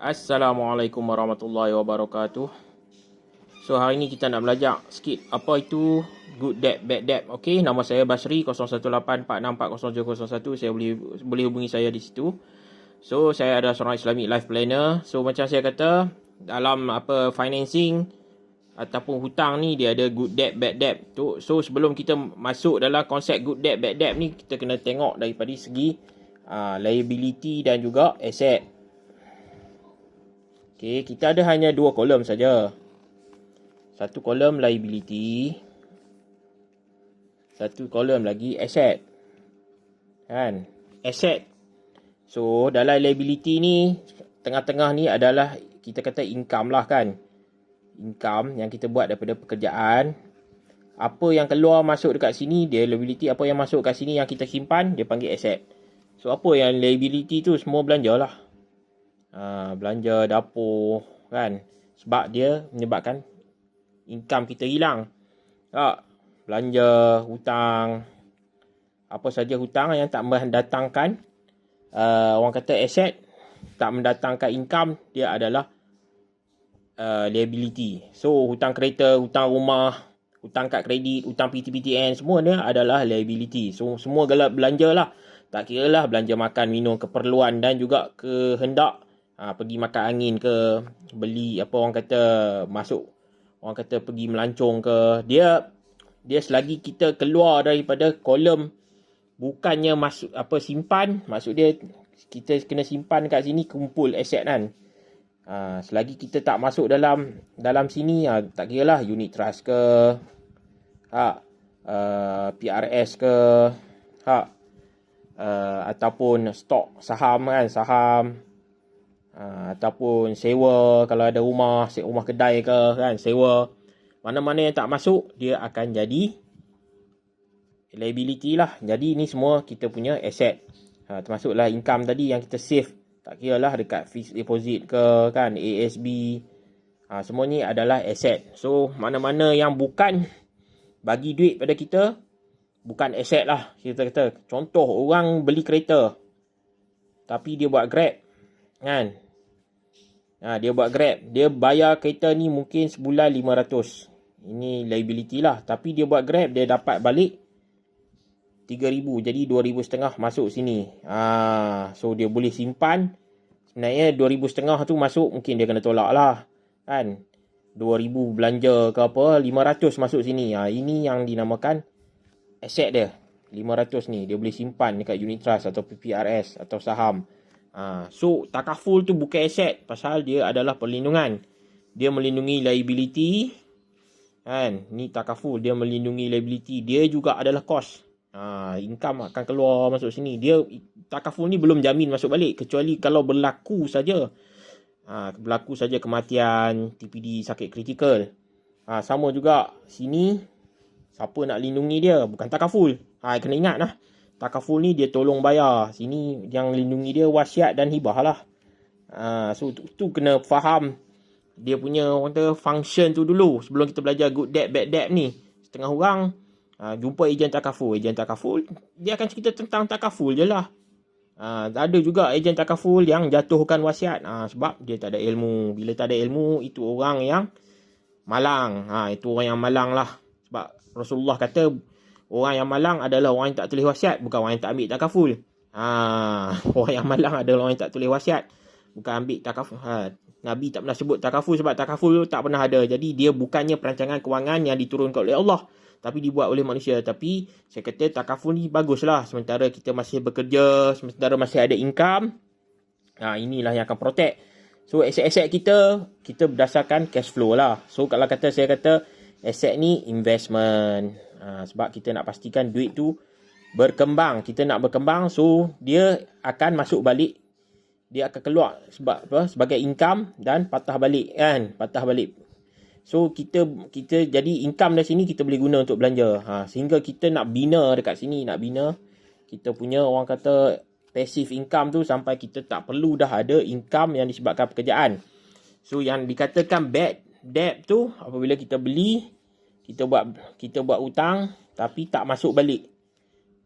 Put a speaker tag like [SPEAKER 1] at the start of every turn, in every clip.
[SPEAKER 1] Assalamualaikum warahmatullahi wabarakatuh. So hari ni kita nak belajar sikit apa itu good debt, bad debt. Okey, nama saya Basri 0184640001. Saya boleh hubungi saya di situ. So saya adalah seorang Islamic life planner. So macam saya kata, dalam financing ataupun hutang ni dia ada good debt, bad debt tu. So sebelum kita masuk dalam konsep good debt, bad debt ni, kita kena tengok daripada segi liability dan juga asset. Okey, kita ada hanya dua kolom saja. Satu kolom liability, satu kolom lagi asset. Kan? Asset. So, dalam liability ni, tengah-tengah ni adalah kita kata income lah kan. Income yang kita buat daripada pekerjaan. Apa yang keluar masuk dekat sini, dia liability. Apa yang masuk kat sini yang kita simpan, dia panggil asset. So, apa yang liability tu, semua belanja lah. Belanja dapur kan. Sebab dia menyebabkan income kita hilang. Belanja, hutang, apa saja hutang yang tak mendatangkan orang kata asset, tak mendatangkan income, dia adalah liability. So hutang kereta, hutang rumah, hutang kad kredit, hutang PTPTN, semua dia adalah liability. So semua belanja lah. Tak kira lah belanja makan, minum, keperluan dan juga kehendak. Pergi makan angin ke, beli apa orang kata, masuk orang kata pergi melancong ke, dia selagi kita keluar daripada kolom, bukannya masuk simpan, maksud dia kita kena simpan kat sini, kumpul aset kan. Selagi kita tak masuk dalam sini, tak kira lah unit trust ke, PRS ke, ataupun stok saham kan, ataupun sewa kalau ada rumah kedai ke kan, sewa. Mana-mana yang tak masuk, dia akan jadi liability lah. Jadi ni semua kita punya asset. Termasuklah income tadi yang kita save. Tak kira lah dekat fixed deposit ke kan, ASB. Semua ni adalah asset. So mana-mana yang bukan bagi duit pada kita, bukan asset lah kita kata. Contoh, orang beli kereta tapi dia buat Grab kan. Dia buat Grab, dia bayar kereta ni mungkin sebulan 500. Ini liability lah. Tapi dia buat Grab, dia dapat balik 3,000. Jadi 2,500 masuk sini. So dia boleh simpan. Sebenarnya 2,500 tu masuk, mungkin dia kena tolak lah kan. 2,000 belanja ke apa, 500 masuk sini. Ini yang dinamakan asset dia. 500 ni dia boleh simpan dekat unit trust atau PPRS atau saham. So takaful tu bukan aset, pasal dia adalah perlindungan. Dia melindungi liability kan. Ni takaful, dia melindungi liability. Dia juga adalah cost. Income akan keluar masuk sini. Dia takaful ni belum jamin masuk balik, kecuali kalau berlaku saja. Berlaku saja kematian, TPD, sakit kritikal. Sama juga sini, siapa nak lindungi dia, bukan takaful. Kena ingat lah, takaful ni dia tolong bayar. Sini yang lindungi dia wasiat dan hibah lah. So tu kena faham dia punya function tu dulu sebelum kita belajar good debt, bad debt ni. Setengah orang jumpa ejen takaful. Ejen takaful dia akan cerita tentang takaful je lah. Ada juga ejen takaful yang jatuhkan wasiat. Sebab dia tak ada ilmu. Bila tak ada ilmu, itu orang yang malang. Itu orang yang malang lah. Sebab Rasulullah kata orang yang malang adalah orang yang tak tulis wasiat, bukan orang yang tak ambil takaful. Orang yang malang adalah orang yang tak tulis wasiat, bukan ambil takaful. Nabi tak pernah sebut takaful sebab takaful tak pernah ada. Jadi dia bukannya perancangan kewangan yang diturunkan oleh Allah, tapi dibuat oleh manusia. Tapi saya kata takaful ni baguslah. Sementara kita masih bekerja, sementara masih ada income, inilah yang akan protect. So aset-aset kita berdasarkan cash flow lah. So kalau saya kata aset ni investment. Sebab kita nak pastikan duit tu berkembang. Kita nak berkembang, so dia akan masuk balik. Dia akan keluar sebagai income dan patah balik kan. Patah balik. So kita jadi income dari sini kita boleh guna untuk belanja. Sehingga kita nak bina dekat sini, nak bina kita punya orang kata passive income tu sampai kita tak perlu dah ada income yang disebabkan pekerjaan. So yang dikatakan bad debt tu apabila kita beli, kita buat hutang tapi tak masuk balik.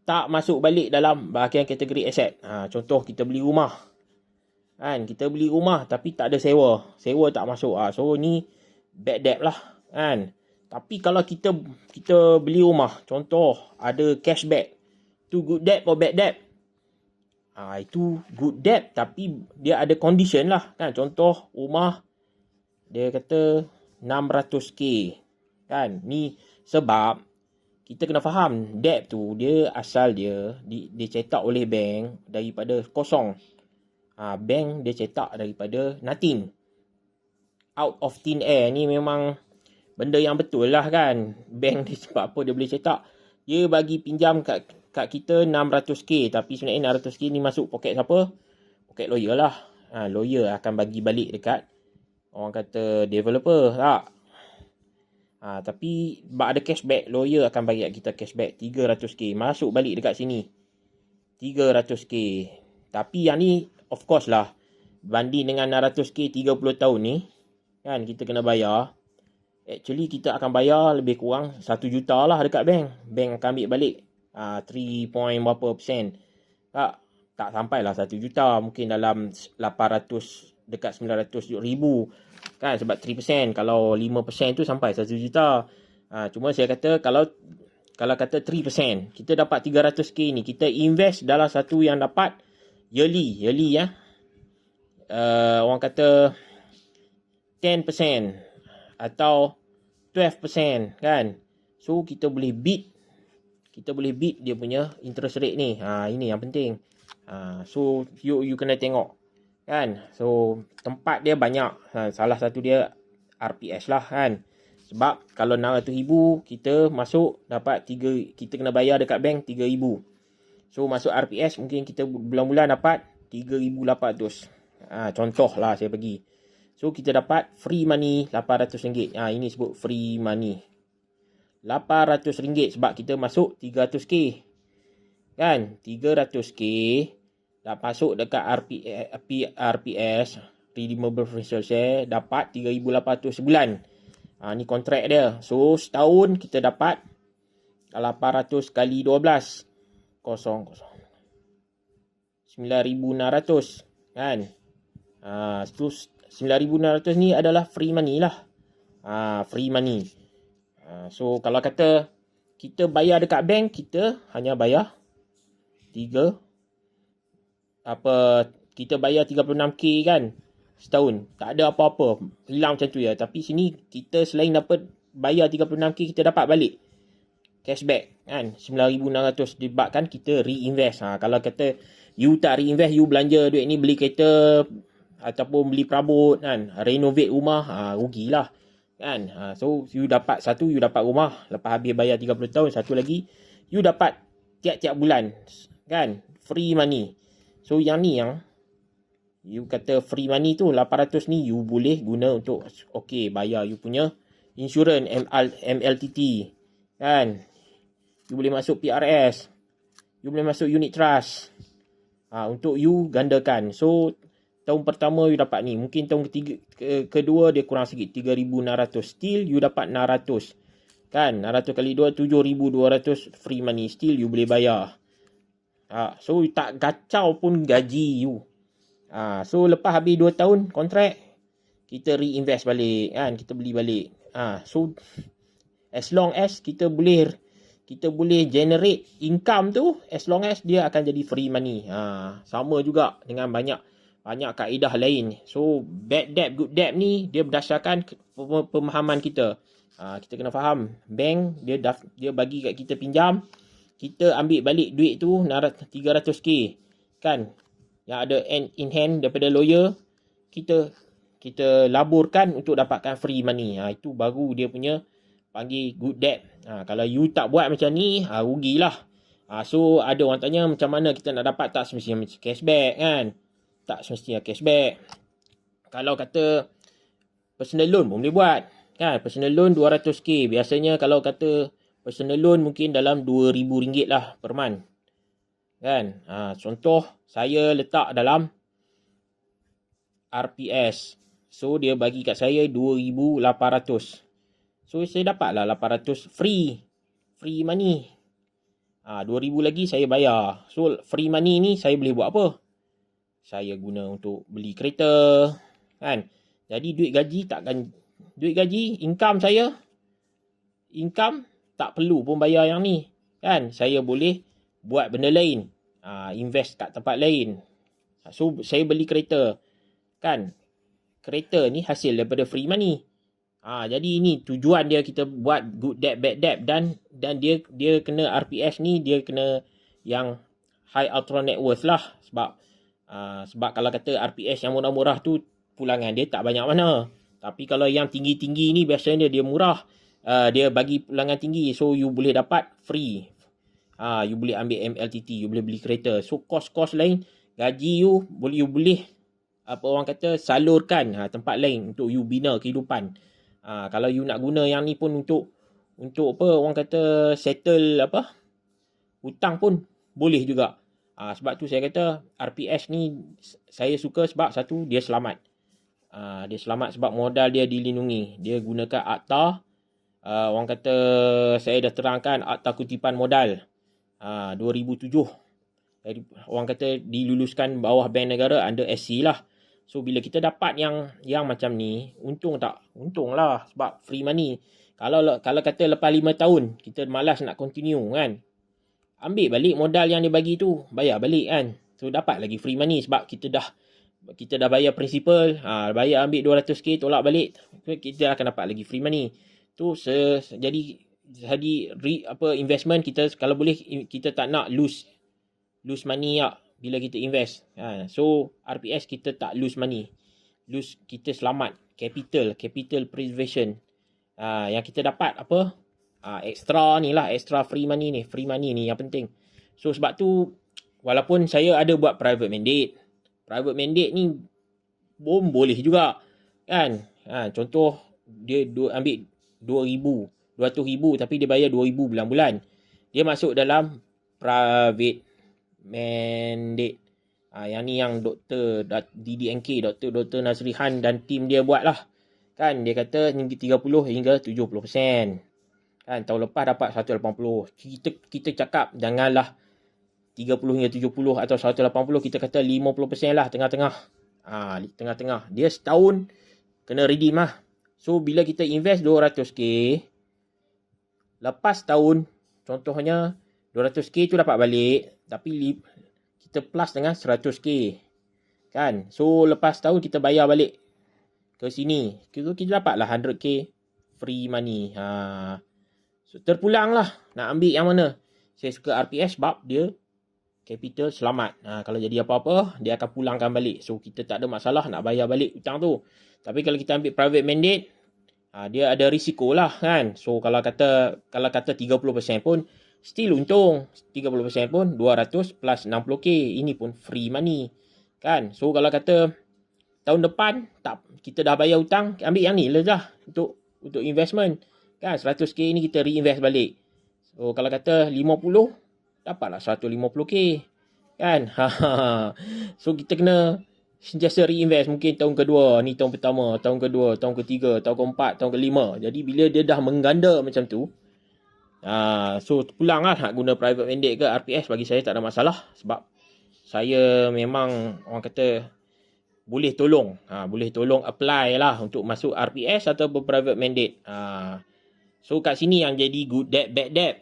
[SPEAKER 1] Tak masuk balik dalam bahagian kategori aset. Contoh kita beli rumah. Kan kita beli rumah tapi tak ada sewa. Sewa tak masuk. So ni bad debt lah kan. Tapi kalau kita beli rumah, contoh ada cashback. Tu good debt or bad debt? Itu good debt tapi dia ada condition lah kan. Contoh rumah dia kata 600k kan. Ni sebab kita kena faham debt tu dia asal dia cetak oleh bank daripada kosong. Bank dia cetak daripada nothing. Out of thin air ni memang benda yang betul lah kan. Bank dia sebab apa dia boleh cetak. Dia bagi pinjam kat kita 600k. Tapi sebenarnya 600k ni masuk poket siapa? Poket lawyer lah. Lawyer akan bagi balik dekat orang kata developer tak. Tapi ada cashback. Lawyer akan bagi kat kita cashback 300k. Masuk balik dekat sini 300k. Tapi yang ni of course lah, banding dengan 600k 30 tahun ni kan, kita kena bayar. Actually kita akan bayar lebih kurang 1 juta lah dekat bank. Bank akan ambil balik 3 point berapa persen. Tak sampai lah 1 juta. Mungkin dalam 800 dekat 900 ribu kan, sebab 3%. Kalau 5% tu sampai 1 juta. Cuma saya kata kalau kata 3%, kita dapat 300k ni, kita invest dalam satu yang dapat yearly ya. Orang kata 10% atau 12% kan. So kita boleh beat dia punya interest rate ni. Ini yang penting. So you kena tengok kan. So tempat dia banyak. Salah satu dia RPS lah kan. Sebab kalau 600,000 kita masuk dapat 3, kita kena bayar dekat bank 3,000. So masuk RPS mungkin kita bulan-bulan dapat 3,800. Contoh lah saya bagi. So kita dapat free money RM800. Ini sebut free money. RM800 sebab kita masuk 300k. Kan? 300k dah masuk dekat RPS, Redeemable Preferential Share, dapat 3,800 sebulan. Ni kontrak dia. So setahun kita dapat 800 kali 12. 9,600 kan. Terus 9,600 ni adalah free money lah. Free money. So kalau kata kita bayar dekat bank, kita hanya bayar kita bayar 36k kan setahun. Tak ada apa-apa. Hilang macam tu ya. Tapi sini kita selain dapat bayar 36k, kita dapat balik cashback kan, 9,600 disebabkan kita reinvest. Kalau kata you tak reinvest, you belanja duit ni beli kereta ataupun beli perabot kan, renovate rumah, rugilah kan. So you dapat rumah lepas habis bayar 30 tahun, satu lagi you dapat tiap-tiap bulan kan, free money. So yang ni yang you kata free money tu 800 ni you boleh guna untuk bayar you punya insurans MLTT kan. You boleh masuk PRS. You boleh masuk unit trust. Untuk you gandakan. So tahun pertama you dapat ni. Mungkin tahun kedua dia kurang sikit 3,600. Still you dapat 600. Kan? 600 kali 2 7,200 free money. Still you boleh bayar. So you tak kacau pun gaji you. So lepas habis 2 tahun kontrak, kita reinvest balik kan, kita beli balik. So as long as kita boleh generate income tu, as long as dia akan jadi free money. Sama juga dengan banyak kaedah lain. So bad debt, good debt ni dia berdasarkan pemahaman kita. Kita kena faham, bank dia bagi kat kita pinjam, kita ambil balik duit tu 300k kan, yang ada in hand daripada lawyer, kita laburkan untuk dapatkan free money. Itu baru dia punya panggil good debt. Kalau you tak buat macam ni, rugilah. So ada orang tanya macam mana kita nak dapat, tak semestinya cashback kan. Tak semestinya cashback. Kalau kata personal loan pun boleh buat kan. Personal loan 200k. Biasanya kalau kata personal loan mungkin dalam RM2,000 lah per month kan. Contoh saya letak dalam RPS. So dia bagi kat saya 2,800. So saya dapatlah 800 free money. 2,000 lagi saya bayar. So free money ni saya boleh buat apa? saya guna untuk beli kereta, kan. Jadi duit gaji, income saya, tak perlu pun bayar yang ni, kan. Saya boleh buat benda lain, invest kat tempat lain. So saya beli kereta, kan. Kereta ni hasil daripada free money. Jadi ini tujuan dia kita buat good debt, bad debt, dan dia kena RPS ni, dia kena yang high ultra net worth lah. Sebab kalau kata RPS yang murah-murah tu, pulangan dia tak banyak mana. Tapi kalau yang tinggi-tinggi ni biasanya dia murah. Dia bagi pulangan tinggi, so you boleh dapat free. You boleh ambil MLTT, you boleh beli kereta. So kos-kos lain, gaji you boleh apa orang kata salurkan tempat lain untuk you bina kehidupan. Kalau you nak guna yang ni pun untuk apa orang kata settle apa hutang pun boleh juga. Sebab tu saya kata RPS ni saya suka sebab satu, dia selamat. Dia selamat sebab modal dia dilindungi. Dia gunakan akta, orang kata saya dah terangkan akta kutipan modal 2007. Jadi orang kata diluluskan bawah Bank Negara under SC lah. So bila kita dapat yang macam ni, untung tak? Untung lah sebab free money. Kalau kata lepas 5 tahun kita malas nak continue, kan, ambil balik modal yang dia bagi tu, bayar balik, kan. So dapat lagi free money sebab kita dah bayar principal, bayar ambil 200k, tolak balik, kita akan dapat lagi free money. Tu jadi investment kita, kalau boleh kita tak nak lose money bila kita invest. So RPS kita tak lose money. Kita selamat. Capital preservation. Yang kita dapat apa? Extra free money ni. Free money ni yang penting. So sebab tu, walaupun saya ada buat private mandate ni pun boleh juga, kan. Contoh dia ambil 200,000 tapi dia bayar 2,000 bulan-bulan. Dia masuk dalam private mandate. Yang ni yang Dr. DDNK, Dr. Nazrihan dan tim dia buat lah, kan. Dia kata 30 hingga 70%, kan. Tahun lepas dapat 180. Kita cakap janganlah 30 hingga 70 atau 180, kita kata 50% lah, tengah-tengah. Tengah-tengah. Dia setahun kena redeem lah. So bila kita invest 200k, lepas tahun contohnya 200k tu dapat balik, tapi kita plus dengan 100k, kan. So lepas tahun kita bayar balik ke sini, kita dapatlah 100k free money. So terpulang lah nak ambil yang mana. Saya suka RPS sebab dia capital selamat. Kalau jadi apa-apa, dia akan pulangkan balik. So kita tak ada masalah nak bayar balik hutang tu. Tapi kalau kita ambil private mandate, dia ada risiko lah, kan. So kalau kata 30% pun still untung. 30% pun 200 plus 60k. Ini pun free money, kan. So kalau kata tahun depan kita dah bayar hutang, ambil yang ni lah untuk investment, kan. 100k ni kita reinvest balik. So kalau kata 50, dapatlah 150k, kan. So kita kena sentiasa reinvest. Mungkin tahun kedua, ni tahun pertama, tahun kedua, tahun ketiga, tahun keempat, tahun kelima. Jadi bila dia dah mengganda macam tu, so pulang lah nak guna private mandate ke RPS, bagi saya tak ada masalah. Sebab saya memang orang kata boleh tolong apply lah untuk masuk RPS atau private mandate. So kat sini yang jadi good debt, bad debt.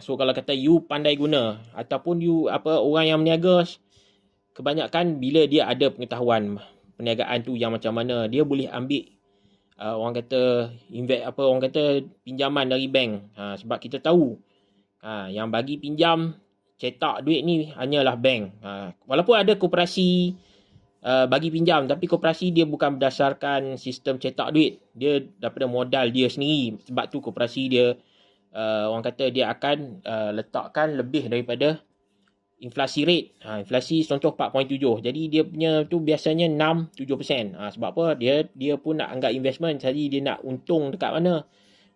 [SPEAKER 1] So kalau kata you pandai guna, ataupun you orang yang meniaga, kebanyakan bila dia ada pengetahuan perniagaan tu yang macam mana, dia boleh ambil orang kata pinjaman dari bank. Sebab kita tahu yang bagi pinjam cetak duit ni hanyalah bank. Walaupun ada koperasi bagi pinjam, tapi koperasi dia bukan berdasarkan sistem cetak duit, dia daripada modal dia sendiri. Sebab tu koperasi dia orang kata dia akan letakkan lebih daripada inflasi rate. Inflasi contoh 4.7. Jadi dia punya tu biasanya 6-7%. Sebab apa? Dia pun nak anggap investment. Jadi dia nak untung dekat mana?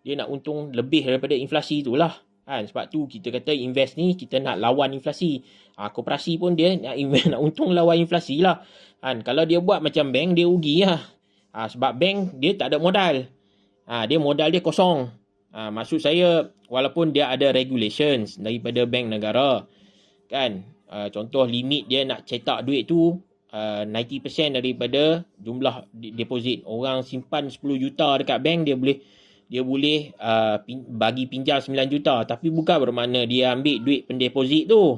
[SPEAKER 1] Dia nak untung lebih daripada inflasi tu lah. Sebab tu kita kata invest ni kita nak lawan inflasi. Koperasi pun dia nak invest, nak untung lawan inflasi lah. Kalau dia buat macam bank, dia rugi lah. Sebab bank dia tak ada modal. Dia modal dia kosong. Maksud saya, walaupun dia ada regulations daripada bank negara, kan. Contoh limit dia nak cetak duit tu 90% daripada jumlah deposit. Orang simpan 10 juta dekat bank, dia boleh bagi pinjam 9 juta. Tapi bukan bermakna dia ambil duit pendeposit tu.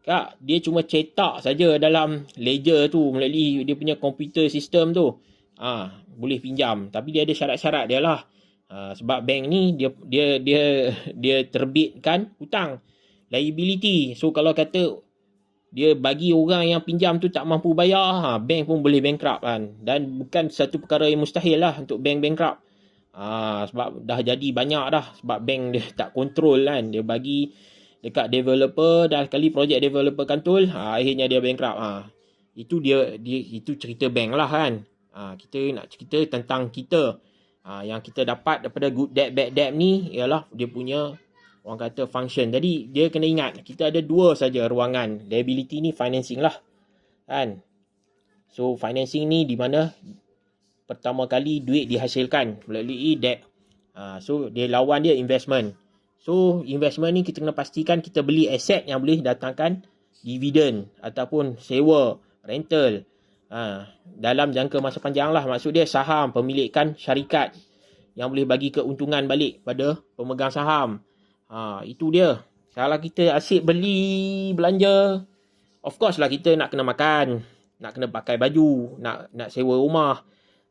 [SPEAKER 1] Kak, dia cuma cetak saja dalam ledger tu melalui dia punya komputer sistem tu. Boleh pinjam, tapi dia ada syarat-syarat dia lah. Sebab bank ni dia terbitkan hutang, liability. So kalau kata dia bagi orang yang pinjam tu tak mampu bayar, bank pun boleh bankrupt kan. Dan bukan satu perkara yang mustahil lah untuk bank bankrupt. Sebab dah jadi banyak dah. Sebab bank dia tak kontrol kan. Dia bagi dekat developer, dah sekali projek developer kantul, akhirnya dia bankrupt. Itu itu cerita bank lah kan. Kita nak cerita tentang kita. Yang kita dapat daripada good debt, bad debt ni ialah dia punya orang kata function. Jadi dia kena ingat kita ada dua saja ruangan. Liability ni financing lah kan. So financing ni di mana pertama kali duit dihasilkan melalui debt. So dia lawan dia investment. So investment ni kita kena pastikan kita beli aset yang boleh datangkan dividen ataupun sewa, rental. Dalam jangka masa panjang lah. Maksud dia saham, pemilikan syarikat yang boleh bagi keuntungan balik pada pemegang saham. Itu dia. Kalau kita asyik beli, belanja, of course lah kita nak kena makan, nak kena pakai baju, nak sewa rumah.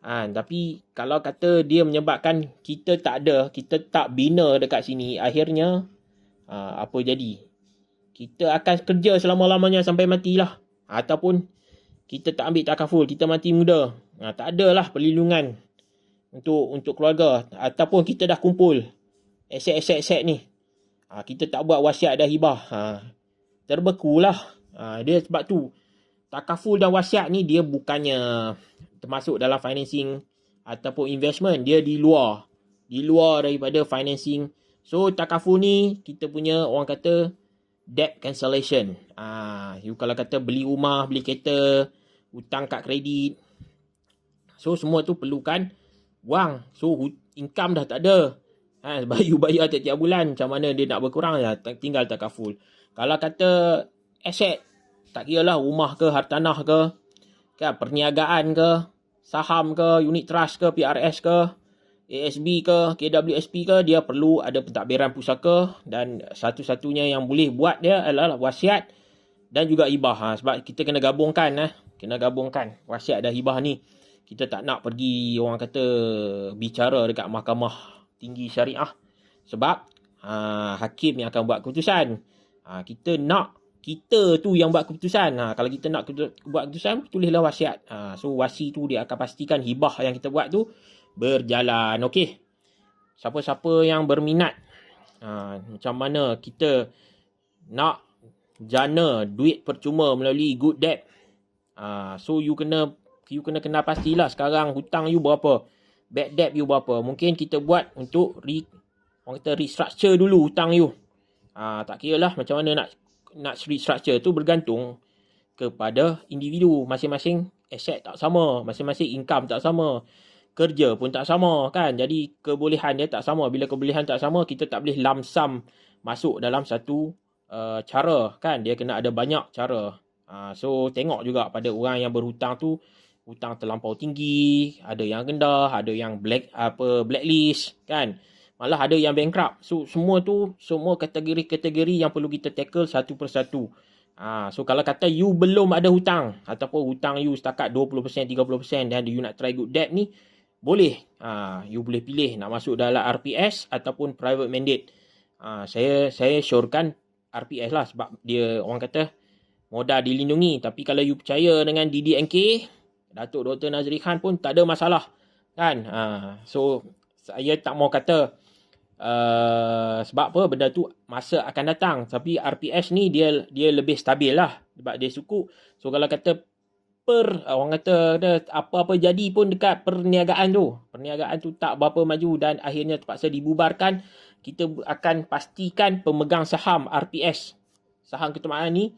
[SPEAKER 1] Tapi kalau kata dia menyebabkan kita tak bina dekat sini, akhirnya apa jadi? Kita akan kerja selama-lamanya sampai matilah. Ataupun kita tak ambil takaful, kita mati muda. Tak adalah perlindungan untuk keluarga. Ataupun kita dah kumpul aset-aset ni. Kita tak buat wasiat dah hibah. Terbekulah. Dia sebab tu takaful dan wasiat ni dia bukannya termasuk dalam financing ataupun investment. Dia di luar daripada financing. So takaful ni kita punya orang kata debt cancellation. You kalau kata beli rumah, beli kereta, hutang kad kredit. So semua tu perlukan wang. So income dah tak ada. You bayar tiap-tiap bulan. Macam mana dia nak berkurang ya? Tinggal takaful. Kalau kata aset, tak kira lah rumah ke, hartanah ke, kan, perniagaan ke, saham ke, unit trust ke, PRS ke, ASB ke, KWSP ke, dia perlu ada pentadbiran pusaka. Dan satu-satunya yang boleh buat dia adalah wasiat dan juga hibah. Sebab kita kena gabungkan. Kena gabungkan wasiat dan hibah ni. Kita tak nak pergi orang kata bicara dekat mahkamah tinggi syariah. Sebab hakim yang akan buat keputusan. Kita tu yang buat keputusan. Kalau kita nak buat keputusan, tulislah wasiat. So wasi tu dia akan pastikan hibah yang kita buat tu berjalan. Okey. Siapa-siapa yang berminat macam mana kita nak jana duit percuma melalui good debt. So you kena kenal pastilah sekarang hutang you berapa, bad debt you berapa. Mungkin kita buat untuk orang kata restructure dulu hutang you. Tak kira lah macam mana nak restructure tu bergantung kepada individu. Masing-masing aset tak sama, masing-masing income tak sama, kerja pun tak sama kan. Jadi kebolehan dia tak sama. Bila kebolehan tak sama, kita tak boleh lump sum masuk dalam satu cara kan. Dia kena ada banyak cara. So tengok juga pada orang yang berhutang tu, hutang terlampau tinggi, ada yang rendah, ada yang blacklist kan. Malah ada yang bankrupt. So semua kategori-kategori yang perlu kita tackle satu persatu. So kalau kata you belum ada hutang ataupun hutang you setakat 20%, 30% dan you nak try good debt ni, boleh. You boleh pilih nak masuk dalam RPS ataupun private mandate. Saya syorkan RPS lah sebab dia orang kata modal dilindungi. Tapi kalau you percaya dengan DDNK, Datuk Dr. Nazri Khan pun tak ada masalah kan. So saya tak mau kata sebab apa benda tu masa akan datang. Tapi RPS ni dia lebih stabil lah sebab dia suku. So kalau kata orang kata apa-apa jadi pun dekat perniagaan tu tak berapa maju dan akhirnya terpaksa dibubarkan, kita akan pastikan pemegang saham RPS, saham keutamaan ni,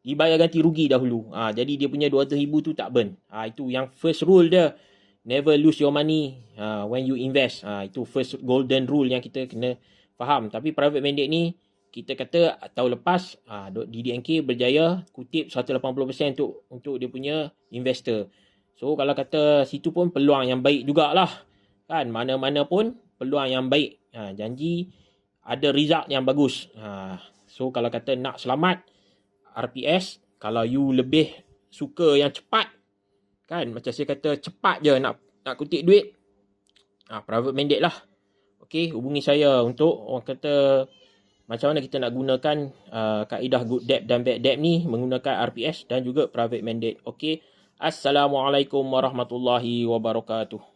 [SPEAKER 1] dibayar ganti rugi dahulu. Jadi dia punya 200,000 tu tak burn. Itu yang first rule dia. Never lose your money when you invest. Itu first golden rule yang kita kena faham. Tapi private mandate ni kita kata tahun lepas DDNK berjaya kutip 180% untuk dia punya investor. So kalau kata situ pun peluang yang baik jugalah. Kan mana-mana pun peluang yang baik. Janji ada result yang bagus. So kalau kata nak selamat RPS, kalau you lebih suka yang cepat, kan macam saya kata cepat je nak kutip duit, private mandate lah. Okay, hubungi saya untuk orang kata macam mana kita nak gunakan kaedah good debt dan bad debt ni menggunakan RPS dan juga private mandate. Okay, Assalamualaikum warahmatullahi wabarakatuh.